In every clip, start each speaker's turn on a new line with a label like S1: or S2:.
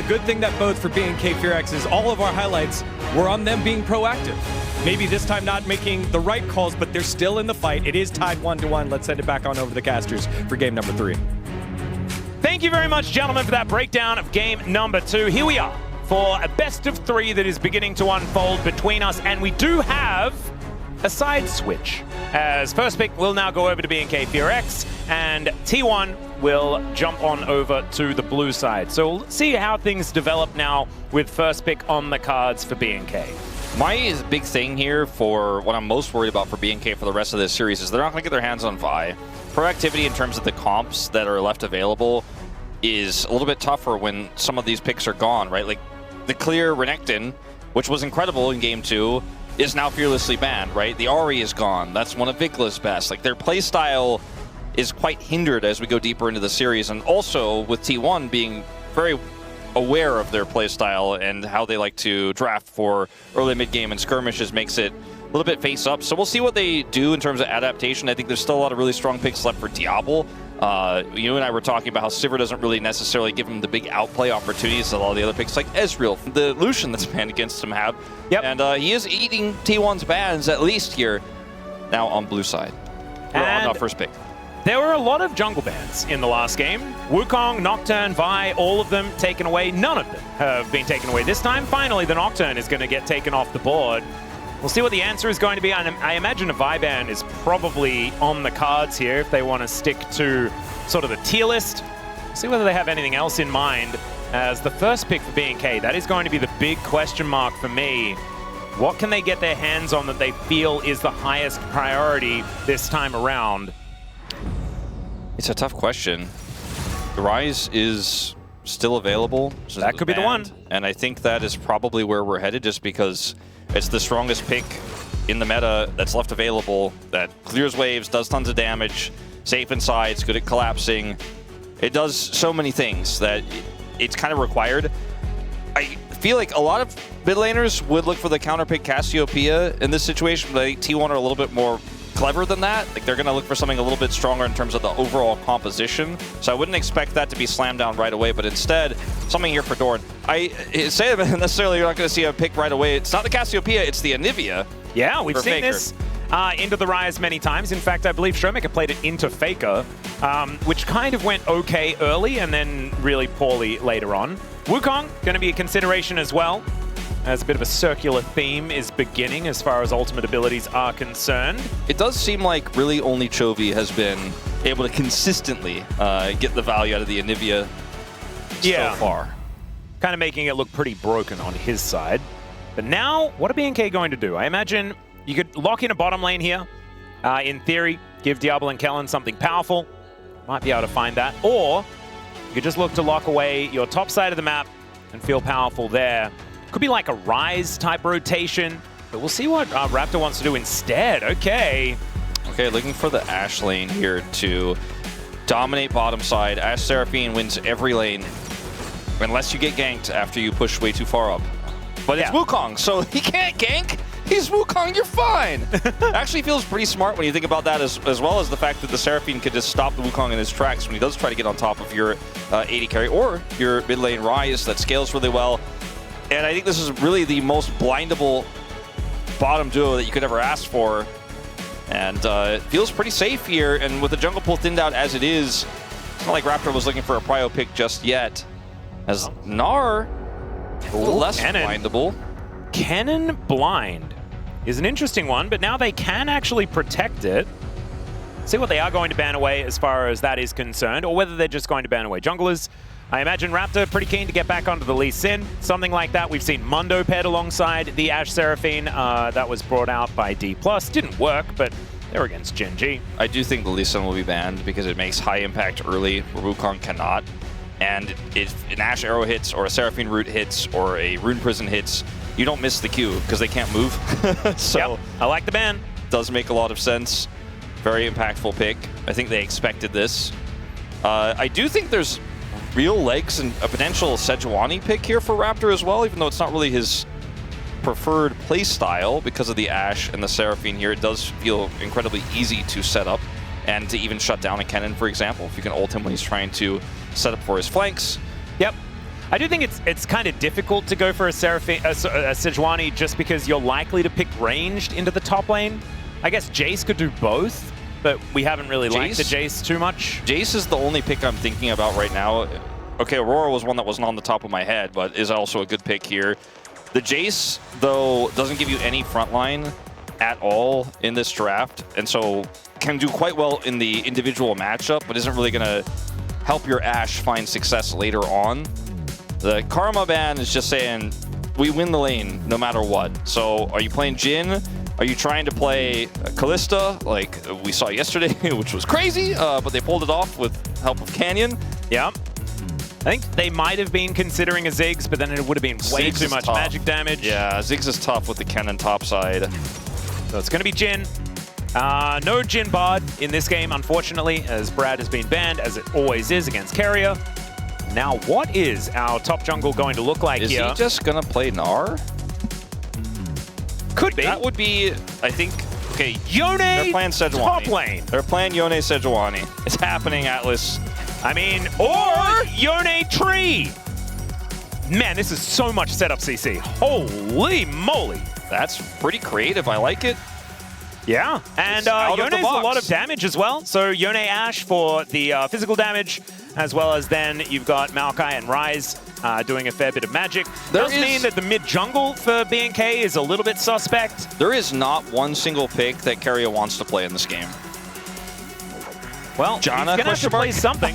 S1: the good thing that bodes for BNK Fearex is all of our highlights were on them being proactive. Maybe this time not making the right calls, but they're still in the fight. It is tied 1-1. Let's send it back on over to the casters for game number 3.
S2: Thank you very much, gentlemen, for that breakdown of game number 2. Here we are for a best of 3 that is beginning to unfold between us, and we do have a side switch, as first pick will now go over to BNK Fearex, and T1 will jump on over to the blue side. So we'll see how things develop now with first pick on the cards for BNK.
S3: My big thing here for what I'm most worried about for BNK for the rest of this series is they're not going to get their hands on Vi. Proactivity in terms of the comps that are left available is a little bit tougher when some of these picks are gone, right? Like the clear Renekton, which was incredible in game 2, is now fearlessly banned, right? The Ahri is gone. That's one of Vicla's best. Like their playstyle is quite hindered as we go deeper into the series, and also with T1 being very aware of their playstyle and how they like to draft for early mid-game and skirmishes makes it a little bit face-up. So we'll see what they do in terms of adaptation. I think there's still a lot of really strong picks left for Diablo. You and I were talking about how Sivir doesn't really necessarily give him the big outplay opportunities that all the other picks like Ezreal, the Lucian that's banned against him have.
S2: Yep.
S3: And he is eating T1's bans at least here now on blue side. We're on first pick.
S2: There were a lot of jungle bans in the last game. Wukong, Nocturne, Vi, all of them taken away. None of them have been taken away this time. Finally, the Nocturne is going to get taken off the board. We'll see what the answer is going to be. I imagine a Vi ban is probably on the cards here if they want to stick to sort of the tier list. We'll see whether they have anything else in mind as the first pick for BNK. That is going to be the big question mark for me. What can they get their hands on that they feel is the highest priority this time around?
S3: It's a tough question. The Rise is still available. So
S2: that could be the one.
S3: And I think that is probably where we're headed, just because it's the strongest pick in the meta that's left available, that clears waves, does tons of damage, safe inside, it's good at collapsing. It does so many things that it's kind of required. I feel like a lot of mid laners would look for the counter pick Cassiopeia in this situation, but I think T1 are a little bit more clever than that. Like they're going to look for something a little bit stronger in terms of the overall composition. So I wouldn't expect that to be slammed down right away, but instead, something here for Dorn. I say that necessarily you're not going to see a pick right away. It's not the Cassiopeia, it's the Anivia.
S2: Yeah, we've seen
S3: Faker.
S2: this into the Rise many times. In fact, I believe Showmaker played it into Faker, which kind of went okay early and then really poorly later on. Wukong, going to be a consideration as well, as a bit of a circular theme is beginning as far as ultimate abilities are concerned.
S3: It does seem like really only Chovy has been able to consistently get the value out of the Anivia so far.
S2: Kind of making it look pretty broken on his side. But now, what are BNK going to do? I imagine you could lock in a bottom lane here. In theory, give Diablo and Kellen something powerful. Might be able to find that. Or you could just look to lock away your top side of the map and feel powerful there. Could be like a Rise type rotation, but we'll see what Raptor wants to do instead. Okay,
S3: looking for the Ashe lane here to dominate bottom side. Ashe Seraphine wins every lane, unless you get ganked after you push way too far up. But it's Wukong, so he can't gank. He's Wukong, you're fine. Actually feels pretty smart when you think about that, as well as the fact that the Seraphine could just stop the Wukong in his tracks when he does try to get on top of your AD carry or your mid lane Rise that scales really well. And I think this is really the most blindable bottom duo that you could ever ask for. And it feels pretty safe here. And with the jungle pool thinned out as it is, it's not like Raptor was looking for a prio pick just yet. As Gnar, a little less blindable.
S2: Cannon Blind is an interesting one, but now they can actually protect it. See what they are going to ban away as far as that is concerned, or whether they're just going to ban away junglers. I imagine Raptor pretty keen to get back onto the Lee Sin. Something like that. We've seen Mundo paired alongside the Ashe Seraphine. That was brought out by D+. Didn't work, but they're against Gen G.
S3: I do think the Lee Sin will be banned because it makes high impact early where Wukong cannot. And if an Ashe Arrow hits, or a Seraphine Root hits, or a Rune Prison hits, you don't miss the Q because they can't move. So
S2: yep, I like the ban.
S3: Does make a lot of sense. Very impactful pick. I think they expected this. I do think there's real legs and a potential Sejuani pick here for Raptor as well, even though it's not really his preferred play style because of the Ashe and the Seraphine here. It does feel incredibly easy to set up and to even shut down a Kennen, for example, if you can ult him when he's trying to set up for his flanks.
S2: Yep. I do think it's kind of difficult to go for a Sejuani just because you're likely to pick ranged into the top lane. I guess Jace could do both, but we haven't really liked the Jace too much.
S3: Jace is the only pick I'm thinking about right now. Okay, Aurora was one that wasn't on the top of my head, but is also a good pick here. The Jace, though, doesn't give you any frontline at all in this draft, and so can do quite well in the individual matchup, but isn't really going to help your Ashe find success later on. The Karma ban is just saying, we win the lane no matter what. So are you playing Jhin? Are you trying to play Kalista like we saw yesterday, which was crazy, but they pulled it off with help of Canyon?
S2: Yeah. I think they might have been considering a Ziggs, but then it would have been way too much magic damage.
S3: Yeah, Ziggs is tough with the Cannon top side.
S2: So it's going to be Jhin. No Jhin Bard in this game, unfortunately, as Brad has been banned, as it always is against Carrier. Now, what is our top jungle going to look like here?
S3: Is he just going to play Gnar?
S2: Could be.
S3: That would be, I think, okay,
S2: Yone,
S3: they're playing Sejuani.
S2: top lane.
S3: They're playing Yone Sejuani. It's happening, Atlas.
S2: I mean, or Yone Tree. Man, this is so much setup, CC. Holy moly.
S3: That's pretty creative. I like it.
S2: Yeah, and Yone's a lot of damage as well. So Yone Ashe for the physical damage, as well as then you've got Maokai and Ryze doing a fair bit of magic. Does mean that the mid-jungle for BNK is a little bit suspect.
S3: There is not one single pick that Carrier wants to play in this game.
S2: Well, he's going to have to play something.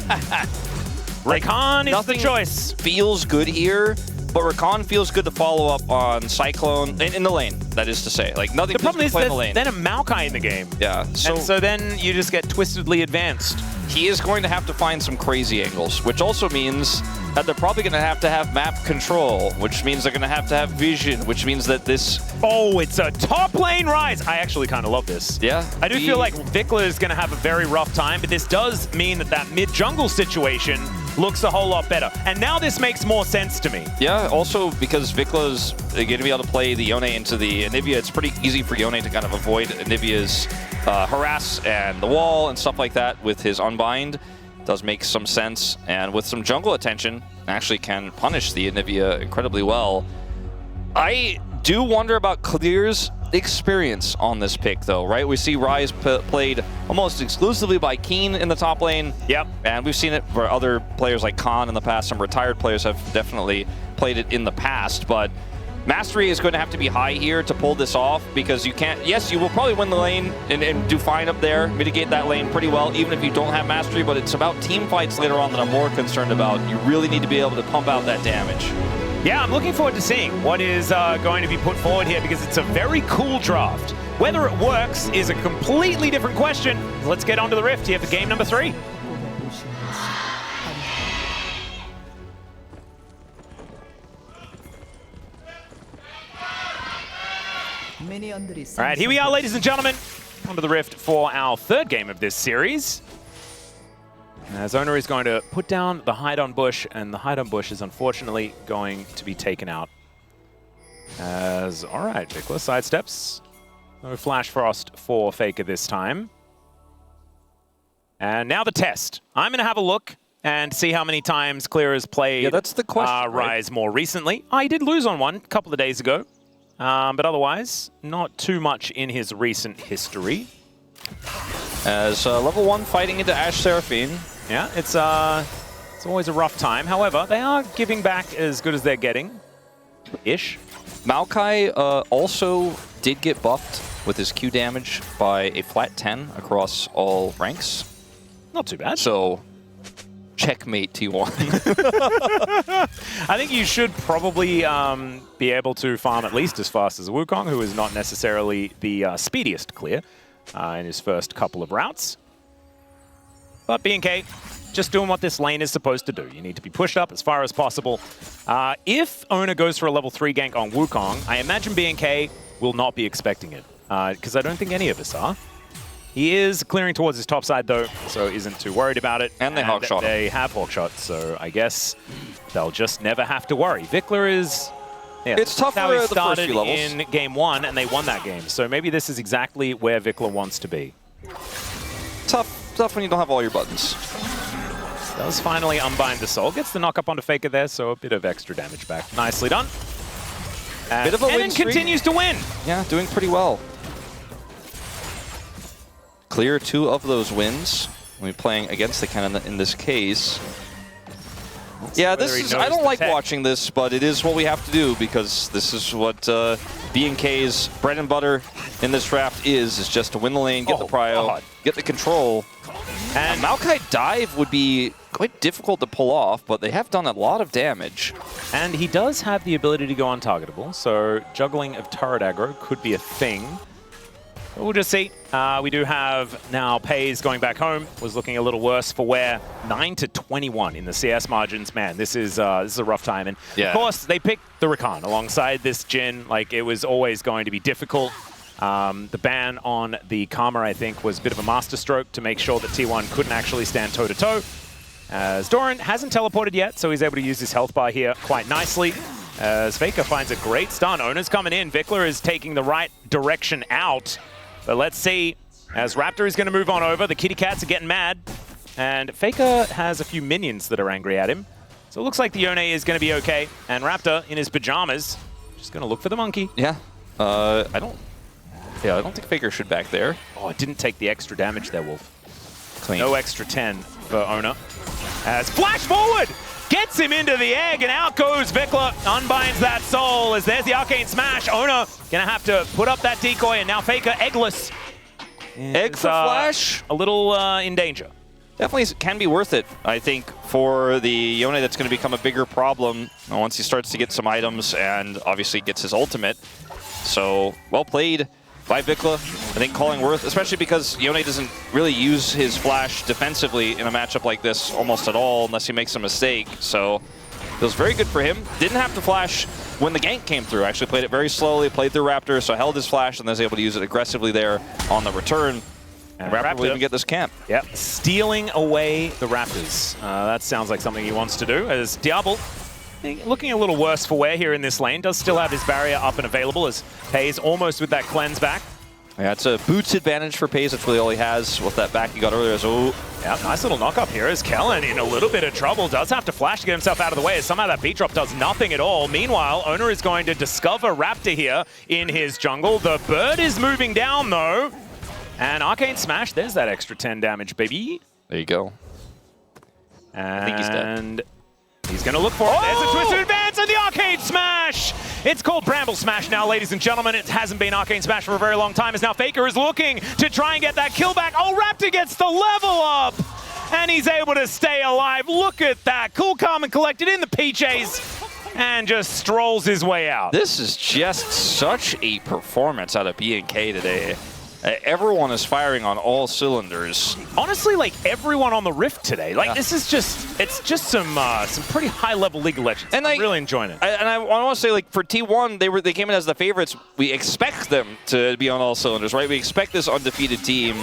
S2: Rakan is the choice.
S3: Feels good here, but Rakan feels good to follow up on Cyclone in the lane, that is to say. Like, nothing
S2: the problem is
S3: play in the lane.
S2: Then a Maokai in the game.
S3: Yeah.
S2: So then you just get twistedly advanced.
S3: He is going to have to find some crazy angles, which also means that they're probably going to have map control, which means they're going to have vision, which means that this...
S2: Oh, it's a top lane Ryze. I actually kind of love this.
S3: Yeah.
S2: I do feel like Vikla is going to have a very rough time, but this does mean that mid-jungle situation looks a whole lot better. And now this makes more sense to me.
S3: Yeah, also because Vikla's going to be able to play the Yone into the Anivia, it's pretty easy for Yone to kind of avoid Anivia's harass and the wall and stuff like that with his Unbind. Does make some sense, and with some jungle attention, actually can punish the Anivia incredibly well. I do wonder about Clear's experience on this pick, though, right? We see Ryze played almost exclusively by Keen in the top lane.
S2: Yep. And
S3: we've seen it for other players like Khan in the past. Some retired players have definitely played it in the past, but Mastery is going to have to be high here to pull this off, because you can't... Yes, you will probably win the lane and do fine up there, mitigate that lane pretty well, even if you don't have Mastery, but it's about team fights later on that I'm more concerned about. You really need to be able to pump out that damage.
S2: Yeah, I'm looking forward to seeing what is going to be put forward here, because it's a very cool draft. Whether it works is a completely different question. Let's get on to the Rift here for game number 3. All right, here we are, ladies and gentlemen, onto the Rift for our third game of this series. As Owner is going to put down the hide-on bush, and the hide-on bush is unfortunately going to be taken out. As, all right, Vikla sidesteps. No Flash Frost for Faker this time. And now the test. I'm going to have a look and see how many times Clear has played
S3: that's the question,
S2: Ryze more recently. I did lose on one a couple of days ago. But otherwise, not too much in his recent history.
S3: As level 1 fighting into Ashe Seraphine.
S2: Yeah, it's always a rough time. However, they are giving back as good as they're getting. Ish.
S3: Maokai also did get buffed with his Q damage by a flat 10 across all ranks.
S2: Not too bad.
S3: So, checkmate T1.
S2: I think you should probably be able to farm at least as fast as Wukong, who is not necessarily the speediest Clear in his first couple of routes. But BNK, just doing what this lane is supposed to do. You need to be pushed up as far as possible. If Owner goes for a level 3 gank on Wukong, I imagine BNK will not be expecting it, because I don't think any of us are. He is clearing towards his top side, though, so isn't too worried about it.
S3: And they hawkshot.
S2: They have hawkshot, so I guess they'll just never have to worry. Vikla is... Yeah,
S3: it's tough
S2: how he
S3: the first few levels.
S2: In game 1, and they won that game. So maybe this is exactly where Vikla wants to be.
S3: Tough when you don't have all your buttons.
S2: Does finally unbind the soul. Gets the knock up onto Faker there, so a bit of extra damage back. Nicely done. And
S3: bit of a win
S2: Kennen
S3: streak.
S2: continues to win.
S3: Yeah, doing pretty well. Clear 2 of those wins. We're playing against the Kennen in this case. Yeah, this is. I don't like watching this, but it is what we have to do because this is what B&K's bread and butter in this draft is just to win the lane, get the prio, get the control. And Maokai dive would be quite difficult to pull off, but they have done a lot of damage.
S2: And he does have the ability to go untargetable, so juggling of turret aggro could be a thing. But we'll just see. We do have now Pays going back home. Was looking a little worse for wear. 9-21 in the CS margins. Man, this is a rough time. And of course, they picked the Rakan alongside this Jhin. Like, it was always going to be difficult. The ban on the Karma, I think, was a bit of a masterstroke to make sure that T1 couldn't actually stand toe-to-toe. As Doran hasn't teleported yet, so he's able to use his health bar here quite nicely. As Faker finds a great stun. Ona's coming in. Vikla is taking the right direction out. But let's see, as Raptor is going to move on over, the kitty cats are getting mad, and Faker has a few minions that are angry at him. So it looks like the Yone is going to be okay, and Raptor, in his pajamas, just going to look for the monkey.
S3: Yeah, I don't think Faker should back there.
S2: Oh, it didn't take the extra damage there, Wolf.
S3: Clean.
S2: No extra 10 for Ona. As flash forward! Gets him into the egg, and out goes Vikla, unbinds that soul, as there's the Arcane Smash. Ona gonna have to put up that decoy, and now Faker eggless.
S3: Egg for Flash?
S2: A little in danger.
S3: Definitely can be worth it, I think, for the Yone that's going to become a bigger problem once he starts to get some items and obviously gets his ultimate. So, well played by Vikla. I think calling worth, especially because Yone doesn't really use his flash defensively in a matchup like this almost at all unless he makes a mistake. So it was very good for him. Didn't have to flash when the gank came through. Actually played it very slowly, played through Raptor, so held his flash and then was able to use it aggressively there on the return. And Raptor will even get this camp.
S2: Yep, stealing away the Raptors. That sounds like something he wants to do, as Diablo looking a little worse for wear here in this lane. Does still have his barrier up and available as Pays almost with that cleanse back.
S3: Yeah, it's a boots advantage for Pays. That's really all he has with that back he got earlier. So,
S2: yeah, nice little knock up here as Kellen in a little bit of trouble. Does have to flash to get himself out of the way as somehow that beat drop does nothing at all. Meanwhile, Ona is going to discover Raptor here in his jungle. The bird is moving down though. And Arcane Smash, there's that extra 10 damage, baby.
S3: There you go.
S2: And
S3: I think he's dead.
S2: He's going to look for it. There's a twisted advance and the Arcane Smash! It's called Bramble Smash now, ladies and gentlemen. It hasn't been Arcane Smash for a very long time, as now Faker is looking to try and get that kill back. Oh, Raptor gets the level up! And he's able to stay alive. Look at that. Cool, calm, and collected in the PJs. And just strolls his way out.
S3: This is just such a performance out of B&K today. Everyone is firing on all cylinders.
S2: Honestly, like everyone on the Rift today. Like this is it's just some pretty high-level League of Legends. And I'm really enjoying it.
S3: I want to say, like, for T1, they came in as the favorites. We expect them to be on all cylinders, right? We expect this undefeated team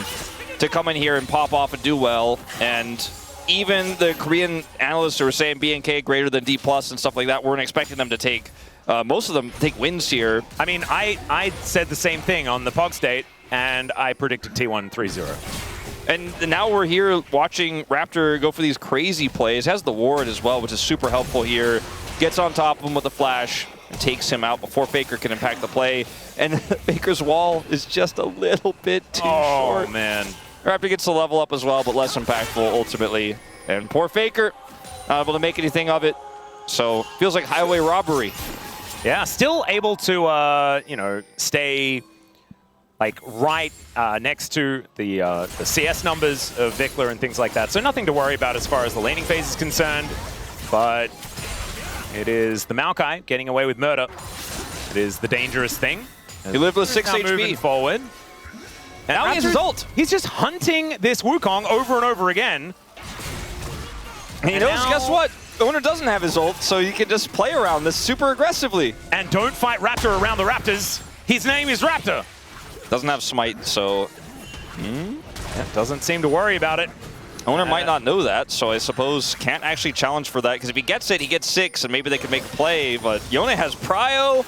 S3: to come in here and pop off and do well. And even the Korean analysts who were saying B&K greater than D+ and stuff like that weren't expecting them to take most of them take wins here.
S2: I mean, I said the same thing on the Pog State. And I predicted T1 3-0.
S3: And now we're here watching Raptor go for these crazy plays. Has the ward as well, which is super helpful here. Gets on top of him with the flash and takes him out before Faker can impact the play. And Faker's wall is just a little bit too short.
S2: Oh, man.
S3: Raptor gets the level up as well, but less impactful ultimately. And poor Faker, not able to make anything of it. So feels like highway robbery.
S2: Yeah, still able to, stay like right next to the CS numbers of Vikla and things like that. So nothing to worry about as far as the laning phase is concerned. But it is the Maokai getting away with murder. It is the dangerous thing.
S3: He lived with 6 HP.
S2: Moving forward. And
S3: now he has his ult.
S2: He's just hunting this Wukong over and over again.
S3: And he knows, guess what? The owner doesn't have his ult, so you can just play around this super aggressively.
S2: And don't fight Raptor around the Raptors. His name is Raptor.
S3: Doesn't have smite, so
S2: doesn't seem to worry about it.
S3: Owner might not know that, so I suppose can't actually challenge for that, because if he gets it, he gets 6, and maybe they could make a play, but Yone has prio.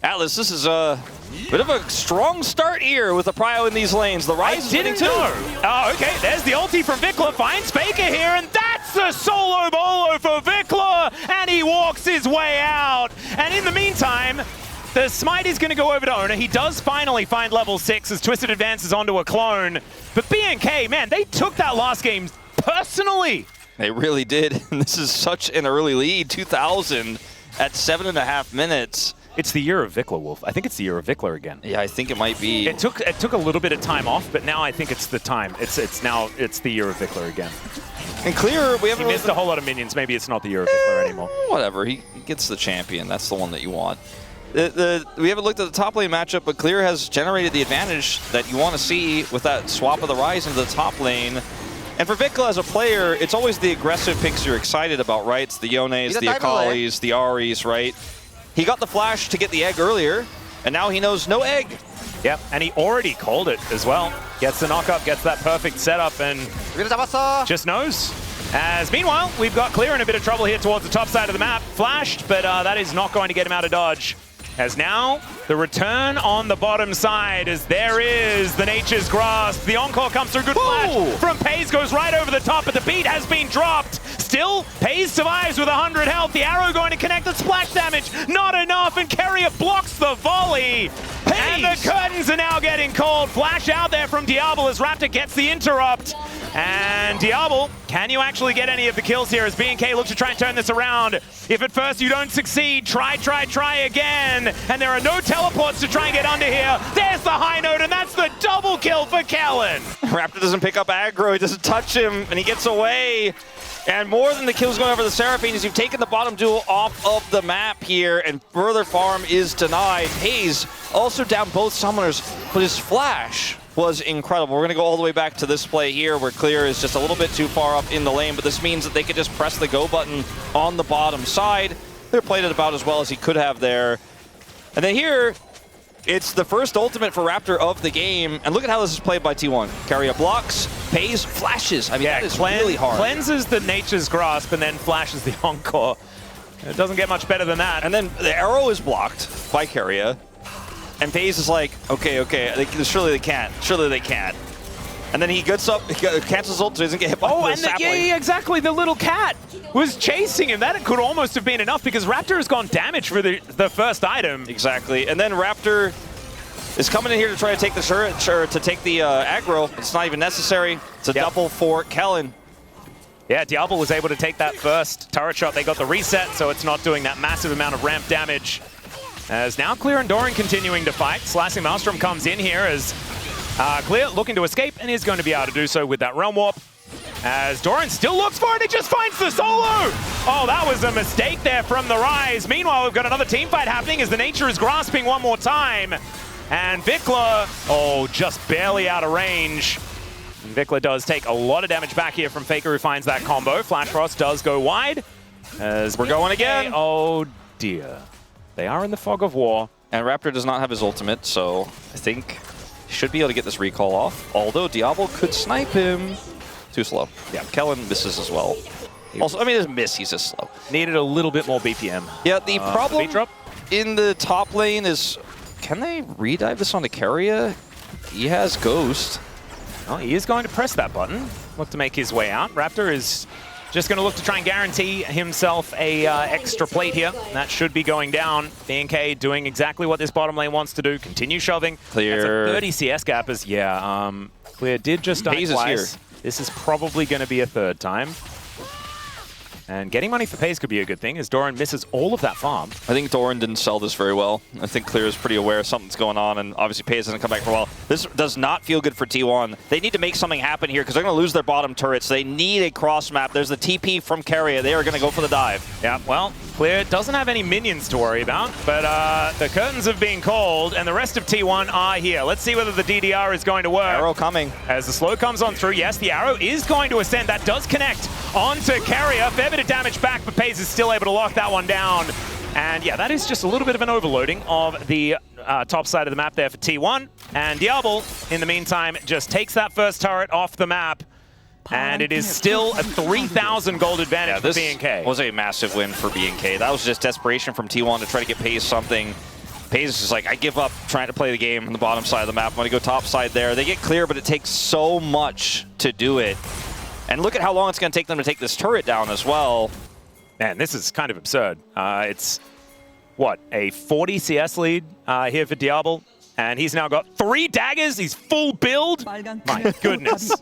S3: Atlas, this is a bit of a strong start here with the prio in these lanes. The Rise is winning too.
S2: Oh, okay. There's the ulti from Vikla. Finds Faker here, and that's a solo bolo for Vikla, and he walks his way out. And in the meantime, the smite is going to go over to Owner. He does finally find level 6 as Twisted advances onto a clone. But BNK, man, they took that last game personally.
S3: They really did. And this is such an early lead, 2,000 at 7.5 minutes.
S2: It's the year of Vikla, Wolf. I think it's the year of Vikla again.
S3: Yeah, I think it might be.
S2: It took a little bit of time off, but now I think it's the time. It's the year of Vikla again.
S3: And Clear, we haven't
S2: missed a whole lot of minions. Maybe it's not the year of Vikla anymore.
S3: Whatever, he gets the champion. That's the one that you want. We haven't looked at the top lane matchup, but Clear has generated the advantage that you want to see with that swap of the Rise into the top lane. And for Vikla as a player, it's always the aggressive picks you're excited about, right? It's the Yones, the Akalis, the Aris, right? He got the flash to get the egg earlier, and now he knows no egg.
S2: Yep, and he already called it as well. Gets the knock-up, gets that perfect setup, and just knows. As meanwhile, we've got Clear in a bit of trouble here towards the top side of the map. Flashed, but that is not going to get him out of dodge. As now, the return on the bottom side, as there is the Nature's Grasp. The Encore comes through, good flash from Paze, goes right over the top, but the beat has been dropped. Still, Paze survives with 100 health. The arrow going to connect the splash damage, not enough, and Carrier blocks the volley. And the curtains are now getting called. Flash out there from Diablo as Raptor gets the interrupt. And Diablo, can you actually get any of the kills here as BNK looks to try and turn this around? If at first you don't succeed, try again. And there are no teleports to try and get under here. There's the high note, and that's the double kill for Kellen.
S3: Raptor doesn't pick up aggro, he doesn't touch him, and he gets away. And more than the kills going over the Seraphine is you've taken the bottom duel off of the map here, and further farm is denied. Hayes also down both summoners, but his flash was incredible. We're going to go all the way back to this play here where Clear is just a little bit too far up in the lane, but this means that they could just press the go button on the bottom side. They played it about as well as he could have there. And then here, it's the first ultimate for Raptor of the game, and look at how this is played by T1. Carrier blocks, Paze flashes. I mean, that is really hard.
S2: Cleanses the Nature's Grasp and then flashes the Encore. It doesn't get much better than that.
S3: And then the arrow is blocked by Carrier. And Paze is like, okay, surely they can't. And then he gets up, he cancels ult, so he doesn't get hit by the sapling.
S2: Yeah, exactly. The little cat was chasing him. That could almost have been enough because Raptor has gone damage for the first item.
S3: Exactly. And then Raptor is coming in here to try to take the turret, to take the aggro. It's not even necessary. It's a double for Kellen.
S2: Yeah, Diablo was able to take that first turret shot. They got the reset, so it's not doing that massive amount of ramp damage. As now Clear and Doran continuing to fight. Slashing Maelstrom comes in here as Clear looking to escape and is going to be able to do so with that Realm Warp. As Doran still looks for it, it just finds the solo! Oh, that was a mistake there from the Rise. Meanwhile, we've got another team fight happening as the Nature is grasping one more time. And Vikla, just barely out of range. And Vikla does take a lot of damage back here from Faker, who finds that combo. Flash Frost does go wide. As
S3: we're going again.
S2: Oh dear. They are in the fog of war.
S3: And Raptor does not have his ultimate, so I think he should be able to get this recall off. Although Diablo could snipe him. Too slow. Yeah, Kellen misses as well. Also, I mean, his miss, he's just slow.
S2: Needed a little bit more BPM.
S3: Yeah, the problem in the top lane is, can they redive this onto Carrier? He has Ghost.
S2: Well, he is going to press that button. Look to make his way out. Raptor is just going to look to try and guarantee himself a extra plate here. That should be going down. BNK doing exactly what this bottom lane wants to do. Continue shoving.
S3: Clear.
S2: That's a 30 CS gap as, Clear did just die twice. This is probably going to be a third time. And getting money for Paze could be a good thing as Doran misses all of that farm.
S3: I think Doran didn't sell this very well. I think Clear is pretty aware something's going on, and obviously Paze doesn't come back for a while. This does not feel good for T1. They need to make something happen here because they're going to lose their bottom turrets. They need a cross map. There's the TP from Carrier. They are going to go for the dive.
S2: Yeah, well, Clear doesn't have any minions to worry about, but the curtains have been called, and the rest of T1 are here. Let's see whether the DDR is going to work.
S3: Arrow coming.
S2: As the slow comes on through, yes, the arrow is going to ascend. That does connect onto Carrier. Fair bit of damage back, but Paze is still able to lock that one down. And yeah, that is just a little bit of an overloading of the top side of the map there for T1. And Diablo, in the meantime, just takes that first turret off the map. And it is still a 3,000 gold advantage for BNK.
S3: This was a massive win for BNK. That was just desperation from T1 to try to get Paze something. FaZe is just like, I give up trying to play the game on the bottom side of the map. I'm going to go top side there. They get clear, but it takes so much to do it. And look at how long it's going to take them to take this turret down as well.
S2: Man, this is kind of absurd. It's, what, a 40 CS lead here for Diablo? And he's now got 3 daggers. He's full build. My goodness.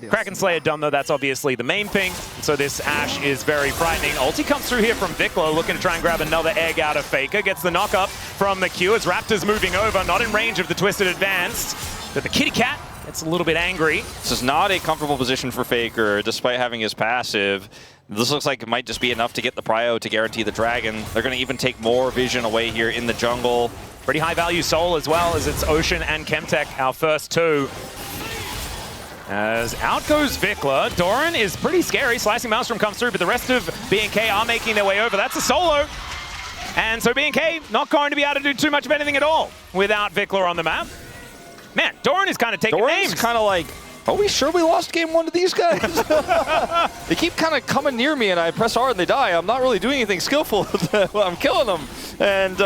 S2: Kraken Slayer done, though. That's obviously the main thing. So this Ashe is very frightening. Ulti comes through here from Vikla, looking to try and grab another egg out of Faker. Gets the knock up from the Q as Raptor's moving over. Not in range of the Twisted Advanced. But the Kitty Cat gets a little bit angry.
S3: This is not a comfortable position for Faker, despite having his passive. This looks like it might just be enough to get the prio to guarantee the dragon. They're going to even take more vision away here in the jungle.
S2: Pretty high value soul as well, as it's Ocean and Chemtech, our first 2. As out goes Vikla. Doran is pretty scary. Slicing Maelstrom comes through, but the rest of B&K are making their way over. That's a solo. And so B&K not going to be able to do too much of anything at all without Vikla on the map. Man, Doran is kind of taking names.
S3: Kind of like, are we sure we lost game 1 to these guys? They keep kind of coming near me, and I press R and they die. I'm not really doing anything skillful. I'm killing them. And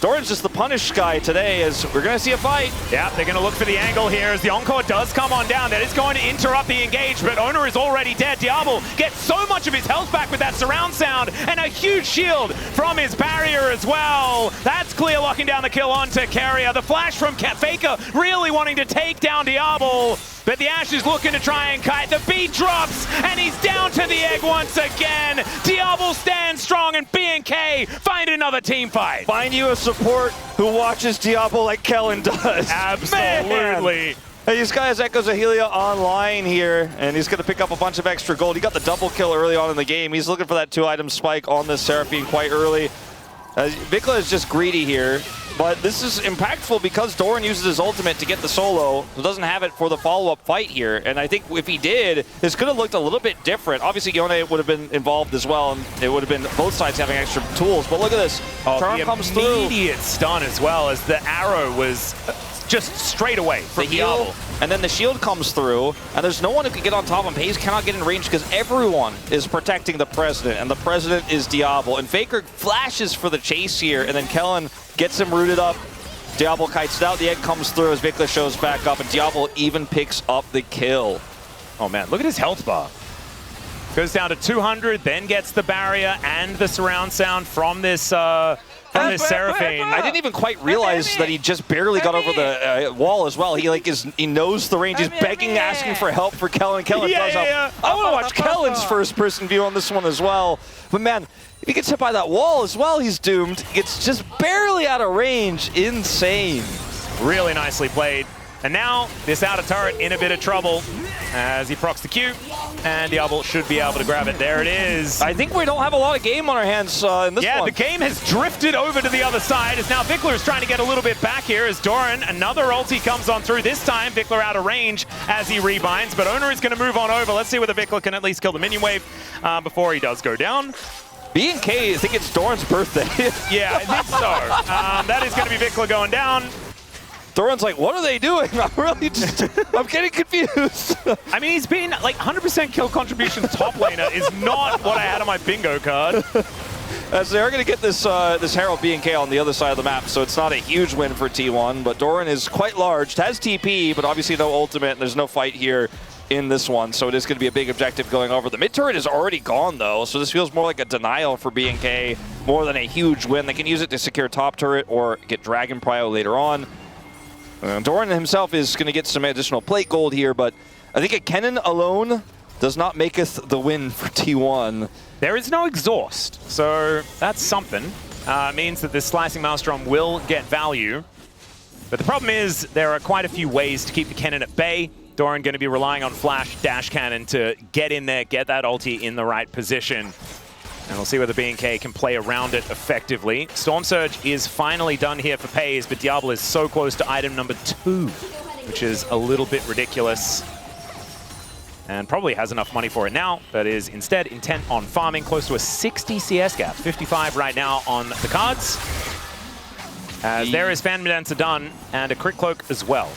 S3: Doran's just the punish guy today, as we're going to see a fight.
S2: Yeah, they're going to look for the angle here as the Encore does come on down. That is going to interrupt the engage, but Owner is already dead. Diablo gets so much of his health back with that surround sound, and a huge shield from his barrier as well. That's clear, locking down the kill onto Carrier. The flash from Faker really wanting to take down Diablo. But the Ashe is looking to try and kite. The B drops, and he's down to the egg once again. Diablo stands strong, and B&K find another team fight.
S3: Find you a support who watches Diablo like Kellen does.
S2: Absolutely.
S3: Hey, this guy has Echoes of Helia online here, and he's going to pick up a bunch of extra gold. He got the double kill early on in the game. He's looking for that 2-item spike on this Seraphine quite early. Vikla is just greedy here, but this is impactful because Doran uses his ultimate to get the solo, so doesn't have it for the follow-up fight here. And I think if he did, this could have looked a little bit different. Obviously, Yone would have been involved as well, and it would have been both sides having extra tools. But look at this. Charm comes through.
S2: Immediate stun as well, as the arrow was just straight away from
S3: the heal, and then the shield comes through, and there's no one who can get on top of him. FaZe cannot get in range because everyone is protecting the President, and the President is Diablo. And Faker flashes for the chase here, and then Kellen gets him rooted up. Diablo kites it out, the egg comes through as Vikla shows back up, and Diablo even picks up the kill.
S2: Oh man, look at his health bar. Goes down to 200, then gets the barrier and the surround sound from this Seraphine.
S3: I didn't even quite realize that he just barely got over the wall as well. He knows the range. He's begging, asking for help for Kellen. Kellen does help. I want to watch Kellen's first-person view on this one as well. But man, if he gets hit by that wall as well, he's doomed. Gets just barely out of range. Insane.
S2: Really nicely played. And now, this outer turret in a bit of trouble as he procs the Q, and Diablo should be able to grab it. There it is.
S3: I think we don't have a lot of game on our hands in this one.
S2: Yeah, the game has drifted over to the other side, as now Vikla is trying to get a little bit back here as Doran, another ulti comes on through. This time, Vikla out of range as he rebinds, but Owner is going to move on over. Let's see whether Vikla can at least kill the minion wave before he does go down.
S3: B&K, I think it's Doran's birthday.
S2: Yeah, I think so. That is going to be Vikla going down.
S3: Doran's like, what are they doing? I'm getting confused.
S2: I mean, he's been like 100% kill contribution top laner is not what I had on my bingo card.
S3: As they are going to get this this Herald B&K on the other side of the map, so it's not a huge win for T1, but Doran is quite large. Has TP, but obviously no ultimate, and there's no fight here in this one, so it is going to be a big objective going over. The mid turret is already gone, though, so this feels more like a denial for B&K more than a huge win. They can use it to secure top turret or get Dragon Prio later on. Doran himself is going to get some additional plate gold here, but I think a Kennen alone does not maketh the win for T1.
S2: There is no exhaust, so that's something. Means that this Slicing Maelstrom will get value. But the problem is there are quite a few ways to keep the Kennen at bay. Doran going to be relying on Flash Dash Cannon to get in there, get that ulti in the right position. And we'll see whether B&K can play around it effectively. Storm Surge is finally done here for FaZe, but Diablo is so close to item number 2, which is a little bit ridiculous. And probably has enough money for it now, but is instead intent on farming, close to a 60 CS gap. 55 right now on the cards. As there is Fan Dancer done, and a Crit Cloak as well.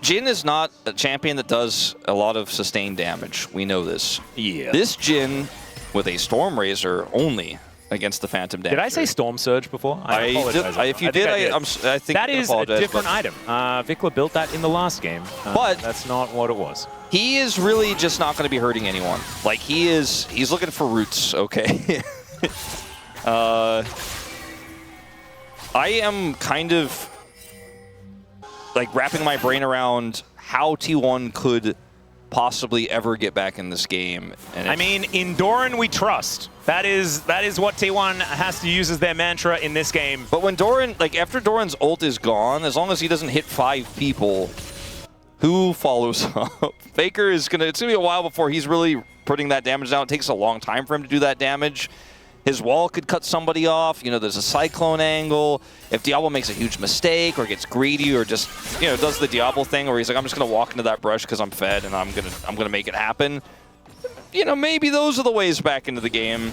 S3: Jhin is not a champion that does a lot of sustained damage. We know this.
S2: Yeah.
S3: This Jhin with a Storm Razor only against the Phantom Dancer.
S2: Did I say Storm Surge before?
S3: I
S2: apologize.
S3: if you did, I think
S2: that is a
S3: apologize,
S2: different item. Vikla built that in the last game,
S3: but
S2: that's not what it was.
S3: He is really just not going to be hurting anyone. Like, he's looking for roots, okay? I am kind of like wrapping my brain around how T1 could possibly ever get back in this game. And
S2: I mean, in Doran we trust. That is what T1 has to use as their mantra in this game.
S3: But when Doran, like after Doran's ult is gone, as long as he doesn't hit 5 people, who follows up? Faker is it's gonna be a while before he's really putting that damage down. It takes a long time for him to do that damage. His wall could cut somebody off. You know, there's a Cyclone angle. If Diablo makes a huge mistake or gets greedy or just, you know, does the Diablo thing where he's like, I'm just gonna walk into that brush because I'm fed and I'm gonna make it happen. You know, maybe those are the ways back into the game.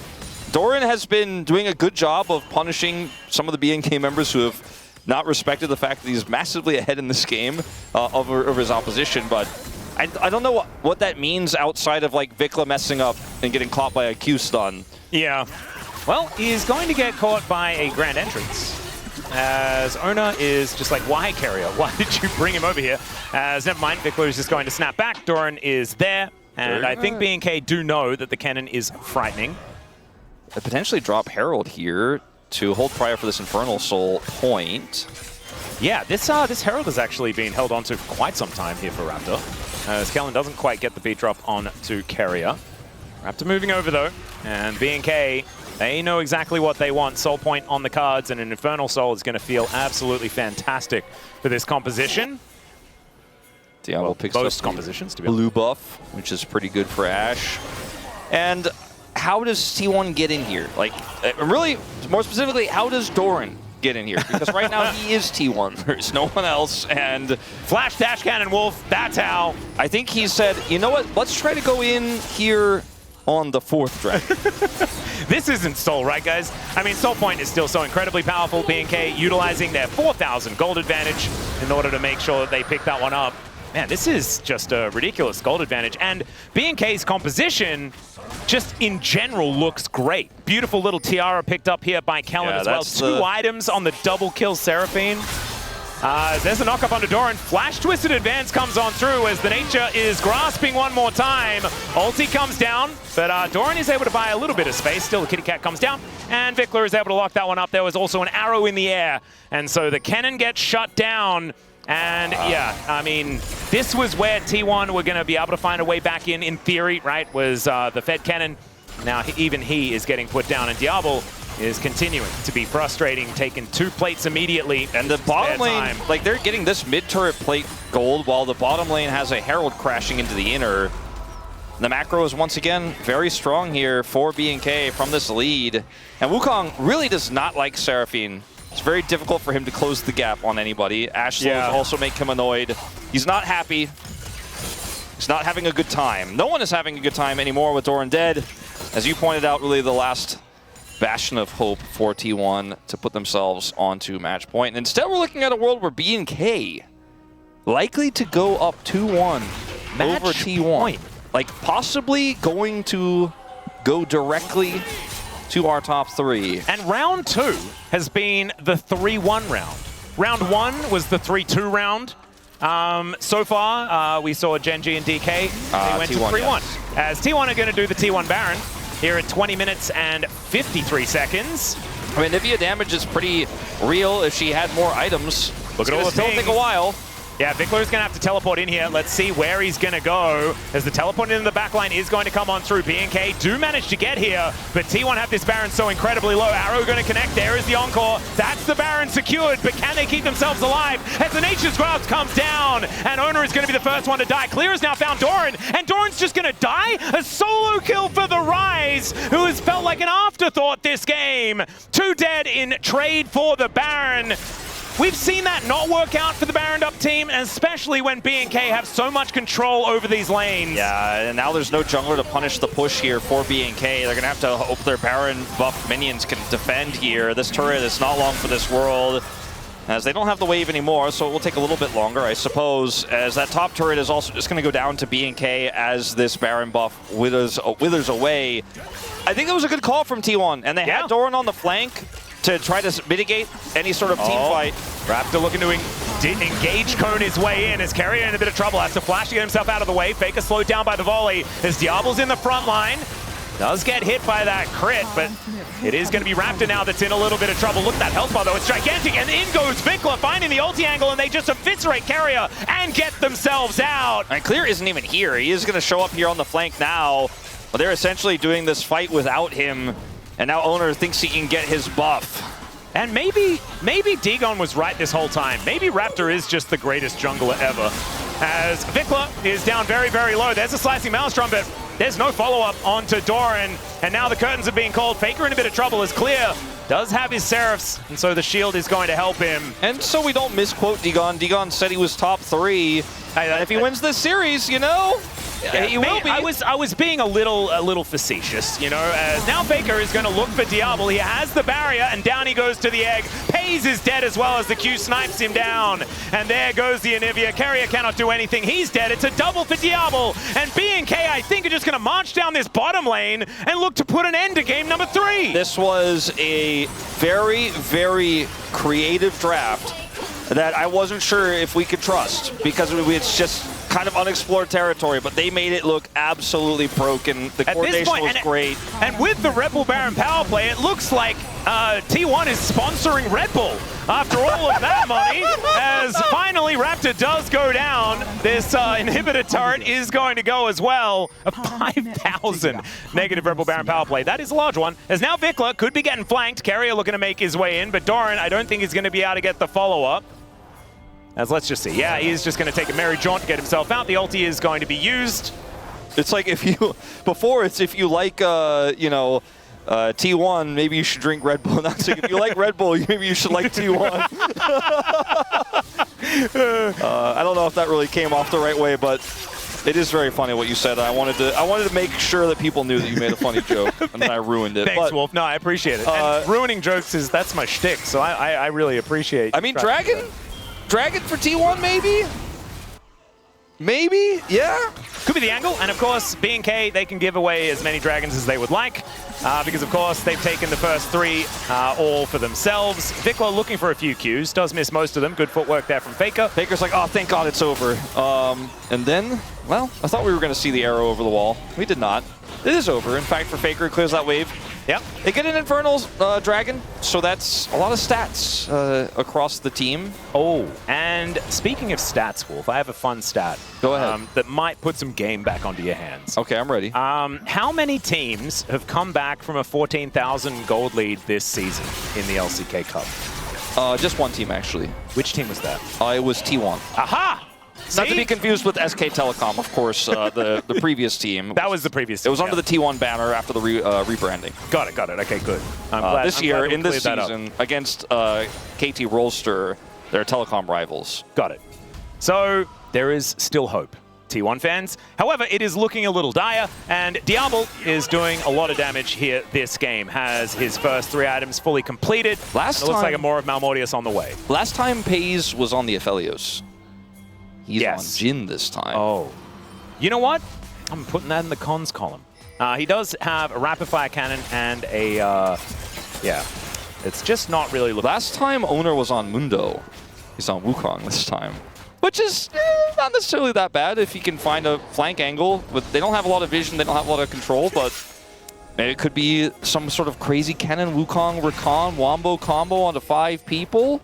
S3: Doran has been doing a good job of punishing some of the BNK members who have not respected the fact that he's massively ahead in this game over his opposition, but I don't know what that means outside of like Vikla messing up and getting caught by a Q stun.
S2: Yeah. Well, he's going to get caught by a Grand Entrance, as Ona is just like, why, Carrier? Why did you bring him over here? As never mind, Vikla is just going to snap back. Doran is there, and I think BNK do know that the cannon is frightening.
S3: They potentially drop Herald here to hold prior for this Infernal Soul point.
S2: Yeah, this Herald has actually been held on to quite some time here for Raptor, as Kellen doesn't quite get the beat drop on to Carrier. Raptor moving over though, and BNK, they know exactly what they want. Soul point on the cards, and an Infernal Soul is going to feel absolutely fantastic for this composition.
S3: Diablo picks up
S2: compositions to be
S3: blue buff, which is pretty good for Ashe. And how does T1 get in here? Like, really, more specifically, how does Doran get in here? Because right now he is T1. There's no one else, and
S2: Flash Dash Cannon Wolf, that's how.
S3: I think he said, you know what, let's try to go in here on the 4th dragon.
S2: This isn't Soul, right, guys? I mean, Soul Point is still so incredibly powerful. BNK utilizing their 4,000 gold advantage in order to make sure that they pick that one up. Man, this is just a ridiculous gold advantage. And BNK's composition just in general looks great. Beautiful little tiara picked up here by Kellen as well. 2 items on the double kill Seraphine. There's a knock-up onto Doran. Flash Twisted Advance comes on through as the Nature is grasping one more time. Ulti comes down, but Doran is able to buy a little bit of space. Still, the Kitty Cat comes down, and Vikla is able to lock that one up. There was also an arrow in the air, and so the cannon gets shut down. And yeah, I mean, this was where T1 were going to be able to find a way back in theory, right, was the Fed cannon. Now even he is getting put down, and Diablo is continuing to be frustrating, taking 2 plates immediately.
S3: And the bottom lane, like they're getting this mid-turret plate gold while the bottom lane has a Herald crashing into the inner. The macro is once again very strong here for BNK from this lead. And Wukong really does not like Seraphine. It's very difficult for him to close the gap on anybody. Ashe slows also make him annoyed. He's not happy. He's not having a good time. No one is having a good time anymore with Doran dead. As you pointed out, really the last bastion of hope for T1 to put themselves onto match point. And instead, we're looking at a world where BNK likely to go up 2-1 over T1. Point. Like possibly going to go directly to our top 3.
S2: And round 2 has been the 3-1 round. Round 1 was the 3-2 round. So far, we saw Genji and DK. They went T1, to 3-1. Yeah. As T1 are going to do the T1 Baron here at 20 minutes and 53 seconds.
S3: I mean, Nivea damage is pretty real if she had more items.
S2: Look at all the things.
S3: It'll take a while.
S2: Yeah, Vikla is going to have to teleport in here. Let's see where he's going to go, as the teleport in the backline is going to come on through. BNK do manage to get here, but T1 have this Baron so incredibly low. Arrow going to connect. There is the Encore. That's the Baron secured, but can they keep themselves alive? As the Nature's Grasp comes down, and Owner is going to be the first one to die. Clear has now found Doran, and Doran's just going to die? A solo kill for the Rise, who has felt like an afterthought this game. 2 dead in trade for the Baron. We've seen that not work out for the Baron up team, and especially when BNK have so much control over these lanes.
S3: Yeah, and now there's no jungler to punish the push here for BNK. They're going to have to hope their Baron buff minions can defend here. This turret is not long for this world. as they don't have the wave anymore, so it will take a little bit longer, I suppose, as that top turret is also just going to go down to BNK as this Baron buff withers away. I think it was a good call from T1, and they had Doran on the flank to try to mitigate any sort of team fight.
S2: Raptor looking to engage Cone his way in as Carrier in a bit of trouble, has to flash to get himself out of the way. Faker slowed down by the volley as Diablo's in the front line. Does get hit by that crit, but it is going to be Raptor now that's in a little bit of trouble. Look at that health bar, though. It's gigantic, and in goes Vikla, finding the ulti angle, and they just eviscerate Carrier and get themselves out.
S3: And Clear isn't even here. He is going to show up here on the flank now, but they're essentially doing this fight without him, and now Owner thinks he can get his buff.
S2: And maybe Dagon was right this whole time. Maybe Raptor is just the greatest jungler ever. As Vikla is down very, very low. There's a slicing Maelstrom, but there's no follow-up onto Doran. And now the curtains are being called. Faker in a bit of trouble as Clear does have his Seraphs, and so the shield is going to help him.
S3: And so we don't misquote Dagon. Dagon said he was top 3. If he wins this series, you know, he will be.
S2: I was being a little facetious, you know, as now Faker is going to look for Diablo. He has the barrier, and down he goes to the egg. Pays is dead as well as the Q snipes him down. And there goes the Anivia. Carrier cannot do anything. He's dead. It's a double for Diablo. And BNK, I think, are just going to march down this bottom lane and look to put an end to game number 3.
S3: This was a very, very creative draft that I wasn't sure if we could trust, because it's just kind of unexplored territory, but they made it look absolutely broken. The coordination was great.
S2: And with the Red Bull Baron power play, it looks like T1 is sponsoring Red Bull after all of that money, as finally Raptor does go down. This inhibitor turret is going to go as well. A 5,000 negative Red Bull Baron power play. That is a large one, as now Vikla could be getting flanked. Carrier looking to make his way in, but Doran, I don't think he's going to be able to get the follow-up. As let's just see. Yeah, he's just going to take a merry jaunt to get himself out. The ulti is going to be used.
S3: It's like if you, before it's if you like, you know, T1, maybe you should drink Red Bull. Now it's like if you like Red Bull, maybe you should like T1. I don't know if that really came off the right way, but it is very funny what you said. I wanted to make sure that people knew that you made a funny joke, and then I ruined it.
S2: Thanks, Wolf. No, I appreciate it. And ruining jokes that's my shtick, so I really appreciate.
S3: I mean, Dragon for T1, maybe? Maybe? Yeah?
S2: Could be the angle, and of course, BNK, they can give away as many dragons as they would like, because of course, they've taken the first 3 all for themselves. Vikla looking for a few Qs, does miss most of them. Good footwork there from Faker.
S3: Faker's like, oh, thank God it's over. And then, well, I thought we were going to see the arrow over the wall. We did not. It is over. In fact, for Faker, it clears that wave.
S2: Yep.
S3: They get an Infernal Dragon, so that's a lot of stats across the team.
S2: Oh, and speaking of stats, Wolf, I have a fun stat.
S3: Go ahead.
S2: That might put some game back onto your hands.
S3: Okay, I'm ready.
S2: How many teams have come back from a 14,000 gold lead this season in the LCK Cup?
S3: Just one team, actually.
S2: Which team was that?
S3: It was T1.
S2: Aha!
S3: Not to be confused with SK Telecom, of course, the previous team.
S2: That was the previous team.
S3: It was under the T1 banner after the rebranding.
S2: Got it. Okay, good. I'm glad,
S3: this year, in this season, against KT Rolster, their telecom rivals.
S2: Got it. So there is still hope, T1 fans. However, it is looking a little dire, and Diablo is doing a lot of damage here this game. Has his first 3 items fully completed. It looks like a more of Malmortius on the way.
S3: Last time Pays was on the Aphelios. He's on Jin this time.
S2: Oh. You know what? I'm putting that in the cons column. He does have a rapid fire cannon and a, yeah. It's just not really looking.
S3: Last time Owner was on Mundo. He's on Wukong this time. Which is not necessarily that bad if he can find a flank angle. But they don't have a lot of vision, they don't have a lot of control, but maybe it could be some sort of crazy cannon, Wukong, Rakan, Wombo combo onto 5 people.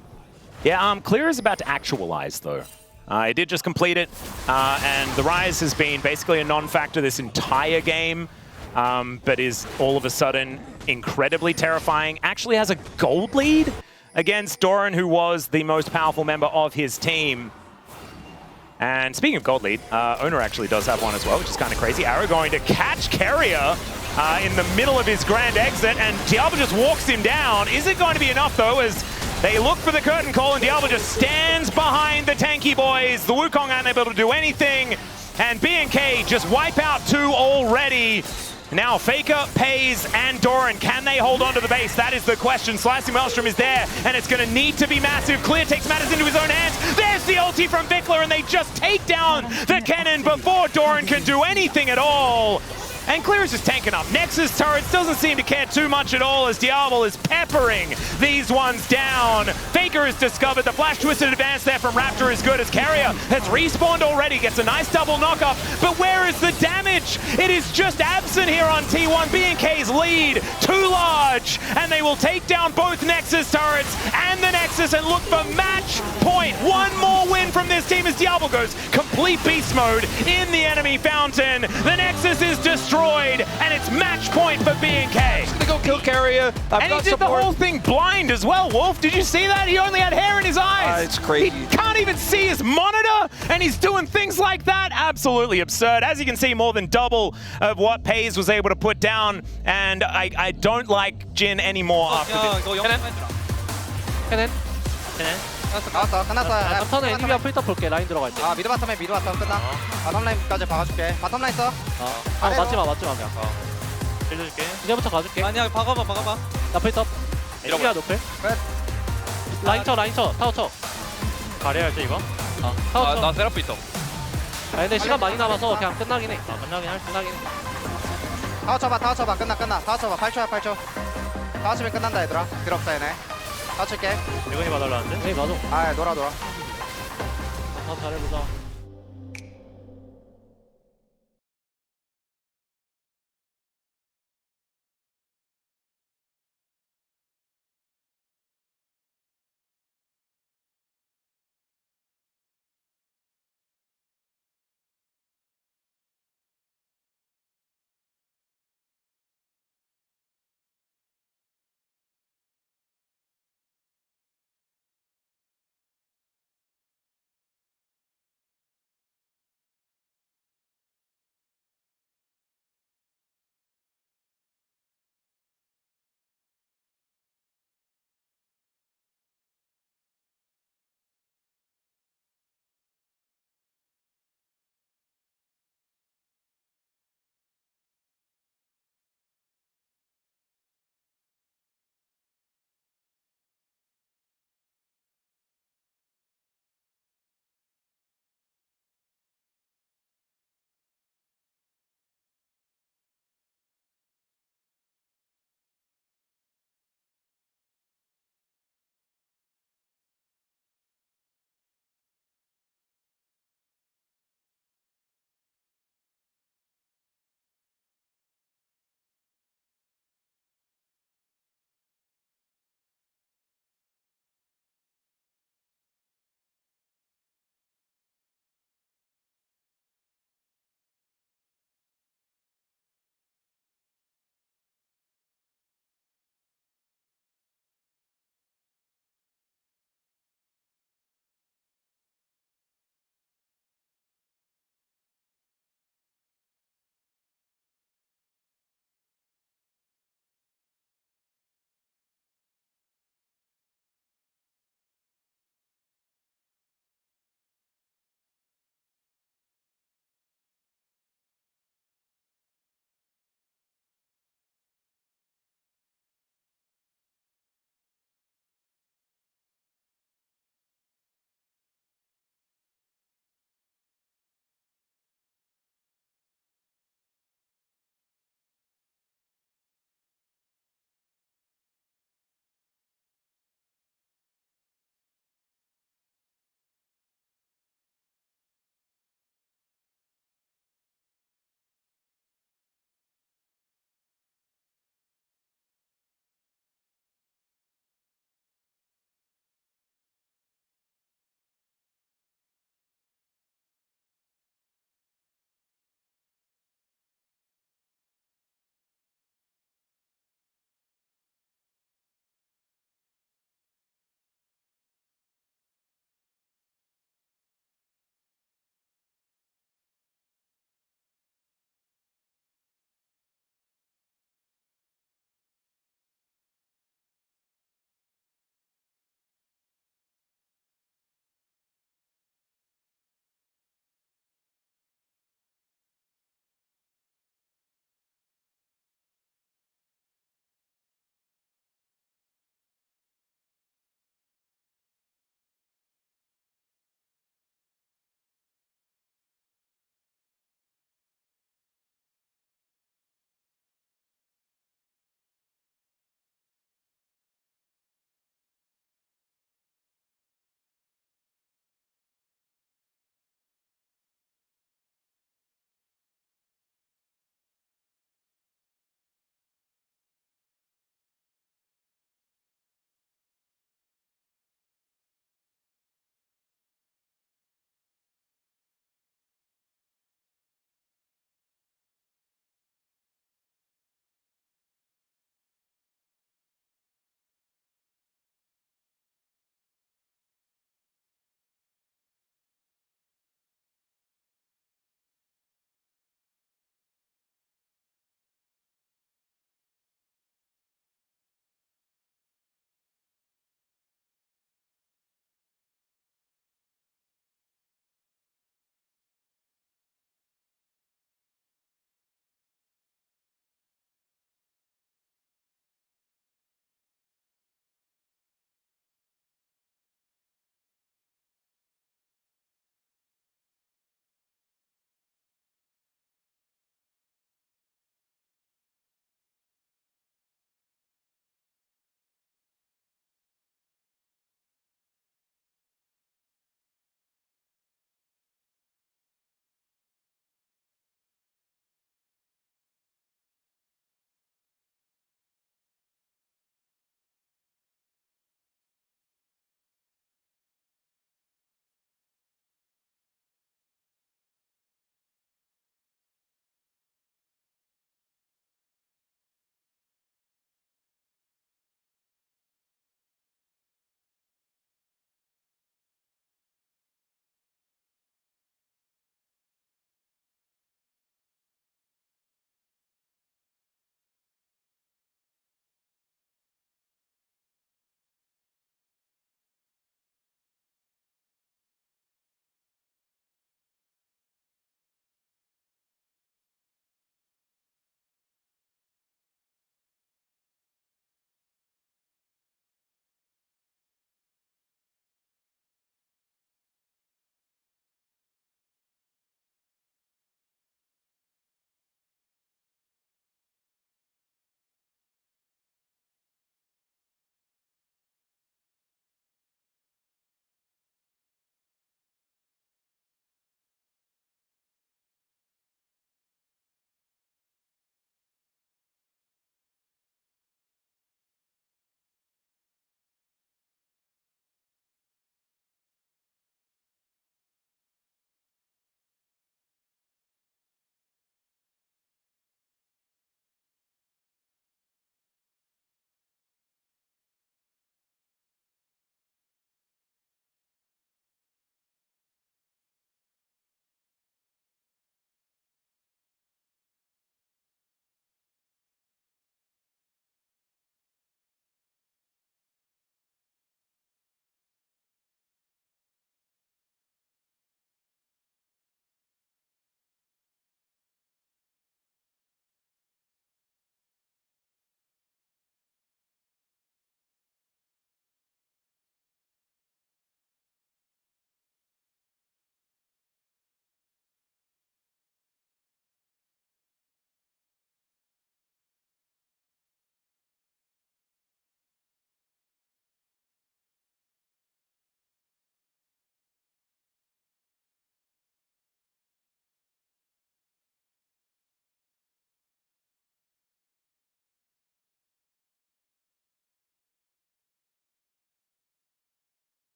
S2: Yeah, Clear is about to actualize, though. It did just complete it, and the Rise has been basically a non-factor this entire game, but is all of a sudden incredibly terrifying. Actually has a gold lead against Doran, who was the most powerful member of his team. And speaking of gold lead, Owner actually does have one as well, which is kind of crazy. Arrow going to catch Carrier in the middle of his grand exit, and Diablo just walks him down. Is it going to be enough, though, as they look for the curtain call, and Diablo just stands behind the tanky boys. The Wukong aren't able to do anything, and BNK just wipe out 2 already. Now Faker, Pays, and Doran, can they hold on to the base? That is the question. Slicing Maelstrom is there, and it's going to need to be massive. Clear takes matters into his own hands. There's the ulti from Vickler, and they just take down the cannon before Doran can do anything at all. And Clear is just tanking up. Nexus turrets doesn't seem to care too much at all as Diablo is peppering these ones down. Faker is discovered. The flash twisted advance there from Raptor is good as Carrier has respawned already. Gets a nice double knockup. But where is the damage? It is just absent here on T1. BNK's lead too large. And they will take down both Nexus turrets and the Nexus and look for match point. One more win from this team as Diablo goes complete beast mode in the enemy fountain. The Nexus is destroyed. And it's match point for B&K.
S3: Gonna go kill Carrier.
S2: And he did the whole thing blind as well, Wolf. Did you see that? He only had hair in his eyes.
S3: It's crazy.
S2: He can't even see his monitor, and he's doing things like that. Absolutely absurd. As you can see, more than double of what Pays was able to put down. And I don't like Jin anymore after this.
S4: 캐넨
S5: 나왔어. 끝났어.
S4: 탑턴에 애니비아 풀탑 볼게. 라인 들어갈 때.
S5: 아 미드 바텀 끝나. 바텀 라인까지 박아줄게. 바텀 라인 써.
S4: 맞지마 그냥.
S2: 빌려줄게.
S4: 이제부터 가줄게.
S6: 아니야 박아봐.
S4: 나 풀탑. 애니비아 노플. 라인 쳐. 타워 쳐.
S2: 가려야 돼 이거?
S4: 타워 쳐.
S6: 나 세라프 있어.
S4: 근데 시간 많이 남아서 그냥 끝나긴 해. 끝나긴 해.
S5: 타워 쳐봐. 끝나. 타워 쳐봐. 8초. 타워 치면 끝난다 얘들아. 딜 없어 얘네. 타워 칠게.
S2: 대건이 봐달라는데?
S4: 네 맞아.
S5: 아 놀아.
S4: 다 잘해보자.